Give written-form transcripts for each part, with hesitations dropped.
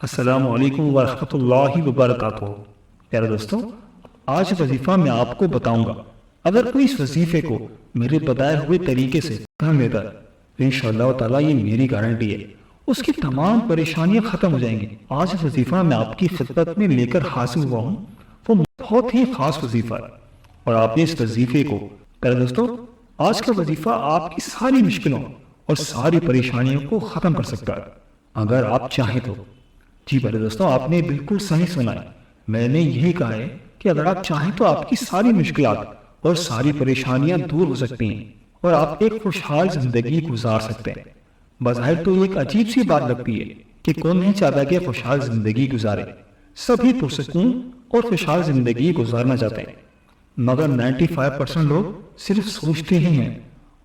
السلام علیکم ورحمۃ اللہ وبرکاتہ۔ پیارے دوستوں، آج وظیفہ میں آپ کو بتاؤں گا، اگر کوئی اس وظیفے کو میرے بتائے ہوئے طریقے سے کر لیتا ہے تو انشاءاللہ تعالیٰ یہ میری گارنٹی ہے اس کی تمام پریشانیاں ختم ہو جائیں گی۔ آج وظیفہ میں آپ کی خدمت میں لے کر حاصل ہوا ہوں، وہ بہت ہی خاص وظیفہ ہے اور آپ نے اس وظیفے کو، پیارے دوستوں، آج کا وظیفہ آپ کی ساری مشکلوں اور ساری پریشانیوں کو ختم کر سکتا ہے اگر آپ چاہیں تو۔ جی بھائی دوستوں، آپ نے بالکل صحیح سنا ہے، میں نے یہی کہا ہے کہ اگر آپ چاہیں تو آپ کی ساری مشکلات اور ساری پریشانیاں دور ہو سکتی ہیں اور آپ ایک خوشحال زندگی گزار سکتے ہیں۔ بظاہر تو ایک عجیب سی بات لگتی ہے کہ کون نہیں چاہتا کہ خوشحال زندگی گزارے، سبھی پرسکون اور خوشحال زندگی گزارنا چاہتے ہیں، مگر 95% لوگ صرف سوچتے ہی ہیں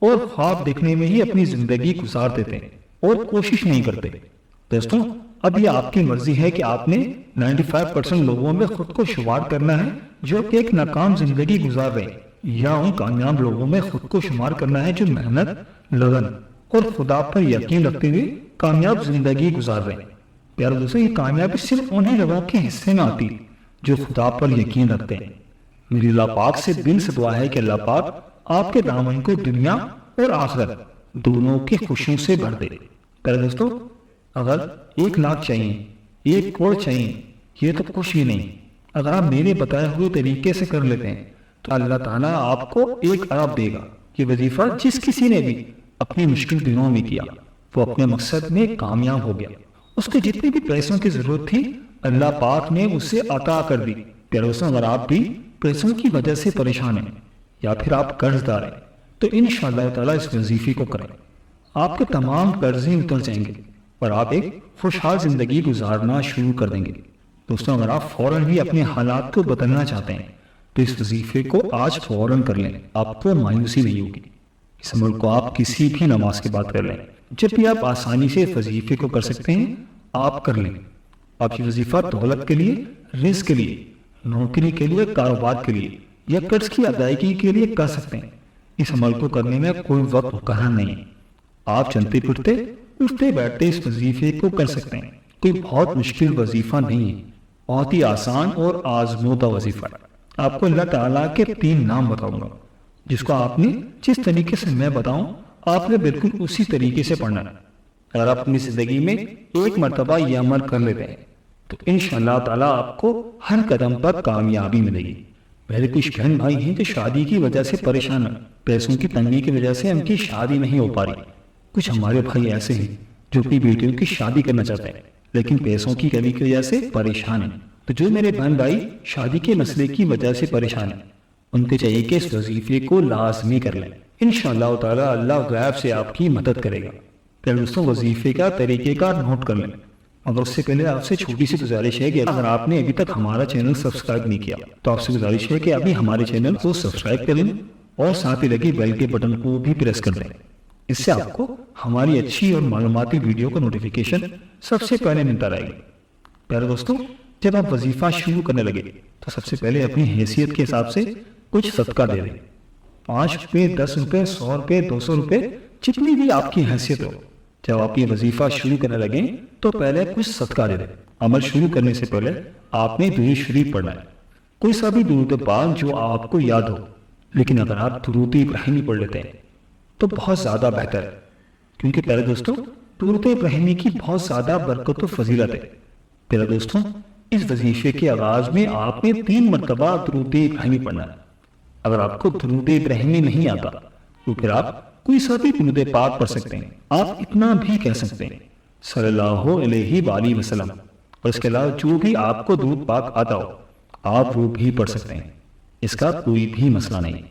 اور خواب دیکھنے میں ہی اپنی زندگی گزار دیتے ہیں اور کوشش نہیں کرتے۔ دوستوں، اب یہ آپ کی مرضی ہے کہ آپ نے 95% لوگوں میں خود کو شمار کرنا ہے جو کہ ایک ناکام زندگی گزار رہے ہیں، یا ان کامیاب لوگوں میں خود کو شمار کرنا ہے جو محنت، لگن اور خدا پر یقین رکھتے ہوئے کامیاب زندگی گزار رہے ہیں۔ پیارے دوستوں، یہ کامیابی صرف انہیں لوگوں کے حصے میں آتی ہے جو خدا پر یقین رکھتے ہیں۔ میری اللہ پاک سے دل سے دعا ہے کہ اللہ پاک آپ کے دامن کو دنیا اور آخرت دونوں کی خوشیوں سے بھر دے۔ پیارے دوستوں، اگر 1,00,000 چاہیے، 1 کروڑ چاہیے، یہ تو کچھ بھی نہیں، اگر آپ میرے بتائے ہوئے طریقے سے کر لیتے ہیں تو اللہ تعالیٰ آپ کو 1 ارب دے گا۔ یہ وظیفہ جس کسی نے بھی اپنی مشکل دنوں میں کیا وہ اپنے مقصد میں کامیاب ہو گیا، اس کے جتنے بھی پیسوں کی ضرورت تھی اللہ پاک نے اسے عطا کر دی۔ پیارے دوستوں، اگر آپ بھی پیسوں کی وجہ سے پریشان ہیں یا پھر آپ قرض دار ہیں تو انشاءاللہ تعالیٰ اس وظیفے کو کریں، آپ کے تمام قرضیں اتر جائیں گے اور آپ ایک خوشحال زندگی گزارنا شروع کر دیں گے۔ دوستوں، اگر آپ فوراً ہی اپنے حالات کو بدلنا چاہتے ہیں تو اس وظیفے کو آج فوراً کر لیں، آپ کو مایوسی نہیں ہوگی۔ اس عمل کو آپ کسی بھی نماز کے بعد کر لیں، جب بھی آپ آسانی سے اس وظیفے کو کر سکتے ہیں آپ کر لیں۔ آپ یہ وظیفہ دولت کے لیے، رزق کے لیے، نوکری کے لیے، کاروبار کے لیے یا قرض کی ادائیگی کے لیے کر سکتے ہیں۔ اس عمل کو کرنے میں کوئی وقت مقرر نہیں ہے، آپ چلتے پھرتے، اٹھتے بیٹھتے اس وظیفے کو کر سکتے ہیں۔ کوئی بہت مشکل وظیفہ نہیں ہے، بہت ہی آسان اور آزمودہ وظیفہ ہے۔ آپ کو اللہ تعالیٰ کے 3 نام بتاؤں گا جس کو آپ نے جس طریقے سے میں بتاؤں آپ نے بالکل اسی طریقے سے پڑھنا ہے۔ اگر آپ اپنی زندگی میں 1 مرتبہ یہ عمل کر لیتے ہیں تو انشاءاللہ تعالیٰ آپ کو ہر قدم پر کامیابی ملے گی۔ میرے کچھ بہن بھائی ہیں جو شادی کی وجہ سے پریشان ہیں، پیسوں کی تنگی کی وجہ سے ان کی شادی نہیں ہو پا رہی۔ کچھ ہمارے بھائی ایسے ہیں جو اپنی بیٹیوں کی شادی کرنا چاہتے ہیں لیکن پیسوں کی کمی کی وجہ سے پریشان ہیں۔ تو جو میرے بہن بھائی شادی کے مسئلے کی وجہ سے پریشان ہیں ان کو چاہیے کہ اس وظیفے کو لازمی کر لیں، انشاءاللہ تعالیٰ اللہ غیب سے آپ کی مدد کرے گا۔ پھر دوستوں، وظیفے کا طریقہ کار نوٹ کر لیں، مگر اس سے پہلے آپ سے چھوٹی سی گزارش ہے کہ اگر آپ نے ابھی تک ہمارا چینل سبسکرائب نہیں کیا تو آپ سے گزارش ہے کہ ابھی ہمارے چینل کو سبسکرائب کر لیں اور ساتھ ہی لگی بیل کے بٹن کو بھی پریس کر دیں، اس سے آپ کو ہماری اچھی اور معلوماتی ویڈیو کا نوٹیفیکیشن سب سے پہلے ملتا رہے گا۔ پیارے دوستوں، جب آپ وظیفہ شروع کرنے لگے تو سب سے پہلے اپنی حیثیت کے حساب سے کچھ صدقہ دے دیں، 5 روپے، 10 روپے، 100 روپے، 200 روپے، جتنی بھی آپ کی حیثیت ہو۔ جب آپ یہ وظیفہ شروع کرنے لگیں تو پہلے کچھ صدقہ دے دیں۔ عمل شروع کرنے سے پہلے آپ نے درود شریف پڑھنا ہے، کوئی سا بھی درود پاک جو آپ کو یاد ہو، لیکن اگر آپ درود ابراہیمی پڑھ لیتے ہیں تو بہت زیادہ بہتر ہے، کیونکہ پیارے دوستوں درود ابراہیمی کی بہت زیادہ برکت و فضیلت ہے۔ پیارے دوستوں، اس وظیفے کے آغاز میں آپ نے 3 مرتبہ درود ابراہیمی پڑھنا ہے۔ اگر آپ کو درود ابراہیمی نہیں آتا تو پھر آپ کوئی سا بھی درود پاک پڑھ سکتے ہیں، آپ اتنا بھی کہہ سکتے ہیں صلی اللہ علیہ وآلہ وسلم، اور اس کے علاوہ جو بھی آپ کو درود پاک آتا ہو آپ وہ بھی پڑھ سکتے ہیں، اس کا کوئی بھی مسئلہ نہیں۔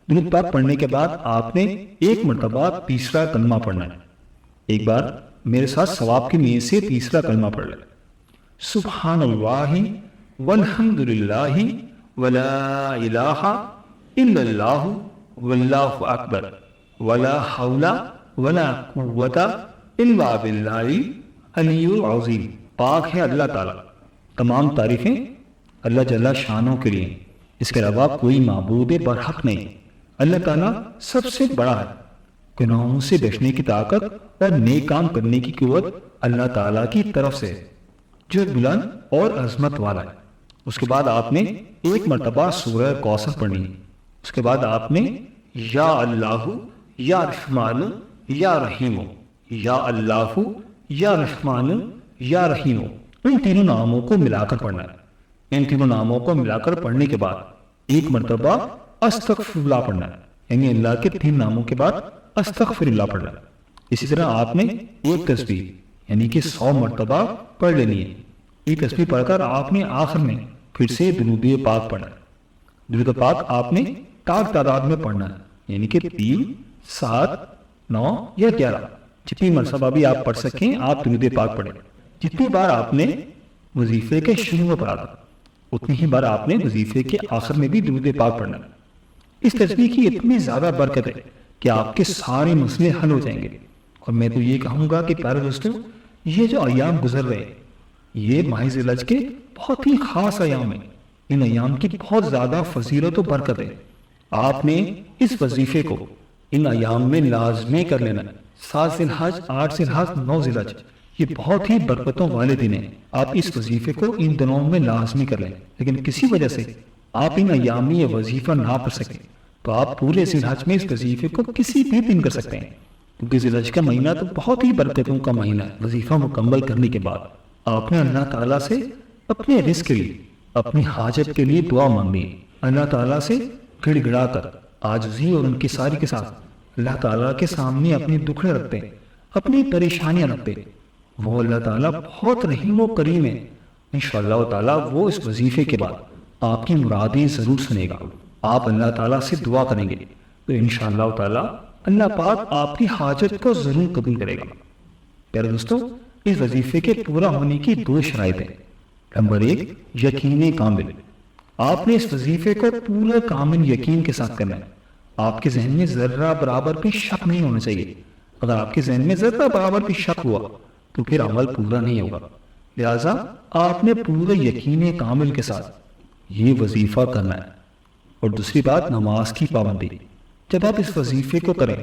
درود پاک پڑھنے کے بعد آپ نے 1 مرتبہ تیسرا کلمہ پڑھنا ہے۔ ایک بار میرے ساتھ ثواب کی نیت سے تیسرا کلمہ پڑھ لیں، سبحان اللہ والحمد للہ ولا الہ الا اللہ واللہ اکبر ولا حول ولا قوت الا باللہ العلی العظیم۔ پاک ہے اللہ تعالیٰ، تمام تعریفیں اللہ جل شانوں کے لیے، اس کے علاوہ کوئی معبود برحق نہیں۔ اللہ تعالیٰ سب سے بڑا ہے، گناہوں سے بچنے کی طاقت اور نیک کام کرنے کی قوت اللہ تعالیٰ کی طرف سے۔ جو بلند اور عظمت والا ہے۔ اس کے بعد آپ نے ایک مرتبہ سورہ کوثر پڑھنی ہے۔ اس کے بعد آپ نے یا اللہ یا رحمان یا رحیم، یا اللہ یا رحمان یا رحیم، ان تینوں ناموں کو ملا کر پڑھنا ہے۔ ان تینوں ناموں کو ملا کر پڑھنے کے بعد ایک مرتبہ استغفر اللہ پڑھنا ہے، یعنی اللہ کے 3 ناموں کے بعد استغفر اللہ پڑھنا ہے۔ اسی طرح آپ نے ایک تسبیح یعنی کہ 100 مرتبہ پڑھ لینی ہے۔ یہ تسبیح پڑھ کر آپ نے آخر میں پھر سے درود پاک پڑھنا ہے۔ درود پاک آپ نے ٹاک تعداد میں پڑھنا ہے، یعنی کہ 3، 7، 9 یا 11، جتنی مرتبہ بھی آپ پڑھ سکیں آپ درود پاک پڑھیں۔ جتنی بار آپ نے وظیفے کے شروع میں پڑھا تھا اتنی ہی بار آپ نے وظیفے کے آخر میں بھی درود پاک پڑھنا ہے۔ اس تسبیح کی اتنی زیادہ برکت ہے کہ آپ کے سارے مسئلے حل ہو جائیں گے۔ اور میں تو یہ کہوں گا کہ پیارے دوستوں، یہ جو ایام گزر رہے ہیں یہ ماہ ذی الحج کے بہت ہی خاص ایام ہیں۔ ان ایام کی بہت زیادہ فضیلت و برکت ہے۔ آپ نے اس وظیفے کو ان ایام میں لازمی کر لینا ہے۔ 7 ذی الحج، 8 ذی الحج، 9 ذی الحج، یہ بہت ہی برکتوں والے دن ہیں۔ آپ اس وظیفے کو ان دنوں میں لازمی کر لیں، لیکن کسی وجہ سے آپ ان ایام میں یہ وظیفہ نہ پڑھ سکیں تو آپ پورے ذی الحج میں اس وظیفے کو کسی بھی دن کر سکتے ہیں، کیونکہ ذی الحج کا مہینہ تو بہت ہی برکتوں کا مہینہ ہے۔ وظیفہ مکمل کرنے کے بعد آپ نے اللہ تعالیٰ سے اپنے رزق کے لیے، اپنی حاجت کے لیے دعا مانگنی ہے۔ اللہ تعالیٰ سے گڑ گڑا کر عاجزی اور ان کی ساری کے ساتھ اللہ تعالیٰ کے سامنے اپنی دکھڑے رکھتے ہیں، اپنی پریشانیاں رکھتے ہیں۔ وہ اللہ تعالیٰ بہت رحیم و کریم ہے۔ انشاءاللہ تعالیٰ وہ اس وظیفے کے بعد آپ کی مرادیں ضرور سنے گا۔ آپ اللہ تعالیٰ سے دعا کریں گے تو انشاءاللہ تعالیٰ اللہ پاک آپ کی حاجت کو ضرور قبول کرے گا۔ پیارے دوستو، اس وظیفے کے پورا ہونے کی 2 شرائط ہیں۔ نمبر 1، یقین کامل۔ آپ نے اس وظیفے کو پورا کامل یقین کے ساتھ کرنا ہے۔ آپ کے ذہن میں ذرہ برابر بھی شک نہیں ہونا چاہیے۔ اگر آپ کے ذہن میں ذرہ برابر بھی شک ہوا تو پھر عمل پورا نہیں ہوگا۔ لہٰذا آپ نے پورے یقین کامل کے ساتھ یہ وظیفہ کرنا ہے۔ اور دوسری بات، نماز کی پابندی۔ جب آپ اس وظیفے کو کریں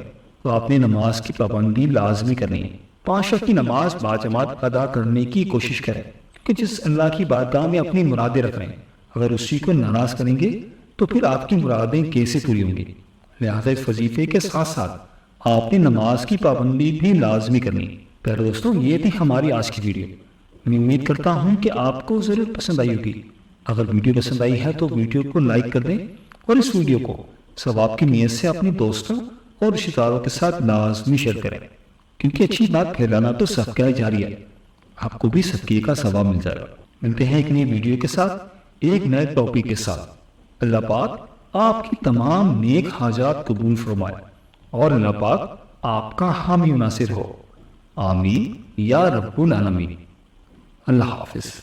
تو آپ نے نماز کی پابندی لازمی کرنی ہے۔ 5 وقت کی نماز باجماعت ادا کرنے کی کوشش کریں، کہ جس اللہ کی بارگاہ میں اپنی مرادیں رکھ رہے ہیں اگر اسی کو ناراض کریں گے تو پھر آپ کی مرادیں کیسے پوری ہوں گی؟ لہٰذا اس وظیفے کے ساتھ ساتھ آپ نے نماز کی پابندی بھی لازمی کرنی ہے۔ پیارے دوستوں، یہ تھی ہماری آج کی ویڈیو۔ میں امید کرتا ہوں کہ آپ کو ضرور پسند آئی ہوگی۔ اگر ویڈیو پسند آئی ہے تو ویڈیو کو لائک کر دیں اور اس ویڈیو کو ثواب کی نیت سے اپنے دوستوں اور رشتہ داروں کے ساتھ لازمی شیئر کریں، کیونکہ اچھی بات پھیلانا تو صدقہ جاریہ ہے۔ آپ کو بھی صدقے کا ثواب مل جائے گا۔ ملتے ہیں ایک نئی ویڈیو کے ساتھ، ایک نئے ٹاپک کے ساتھ۔ اللہ پاک آپ کی تمام نیک حاجات قبول فرمائے اور اللہ پاک آپ کا حامی و ناصر ہو۔ آمین یا رب العالمین۔ اللہ حافظ۔